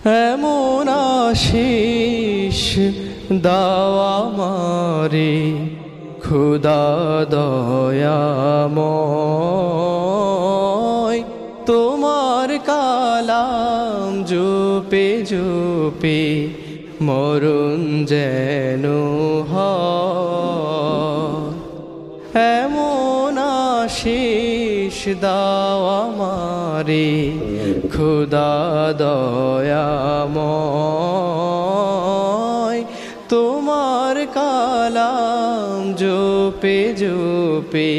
এমন আশিস দাও আমারে খোদা দয়াময়, তোমার কালাম জপে জপে মরণ যেন হয়। এমন আশিস দাও আমারে খোদা দয়াময়, তোমার কালাম জপে জপে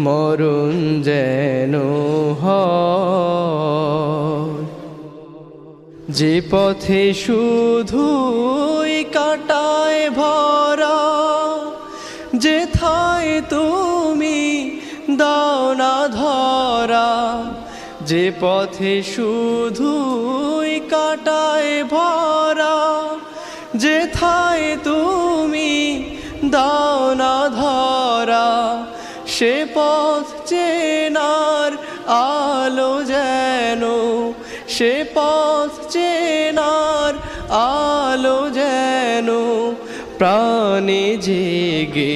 মরণ যেন হয়। যে পথে শুধুই কাটায় ভরা, যেথায় তুমি দাও না ধরা। যে পথে শুধুই কাটায় ভরা, যেথায় তুমি দাও না ধরা। সে পথ চেনার আলো যেন, সে পথ চেনার আলো যেন প্রাণে জেগে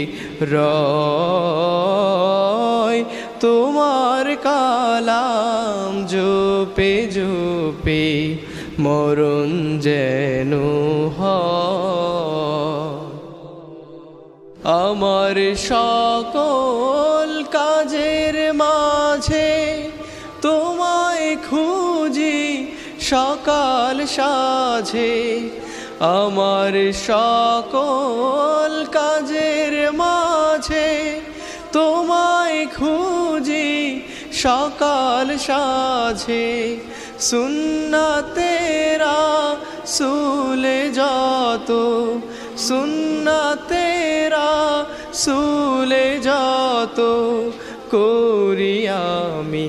রয়। তোমার কালাম জপে জপে মরণ যেন হয়। আমার সকল কাজের মাঝে তোমায় খুঁজি সকাল সাঝে। আমার সকল কাজের মাঝে তোমায় খুঁজি সকাল সাঝে। সুন্নাতেরা সুলে যত, সুন্নাতেরা সুলে যত করি আমি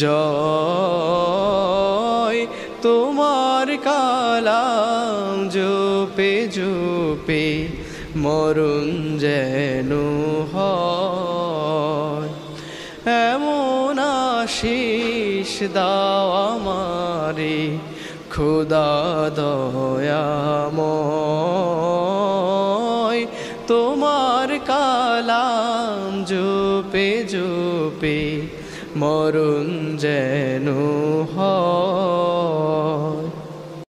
জয়। তোমার কালাম জপে জপে মরণ যেন হয়। এমন আশিস দাও আমারে খোদা দয়াময়, তোমার কালাম জপে জপে মরণ যেন হয়।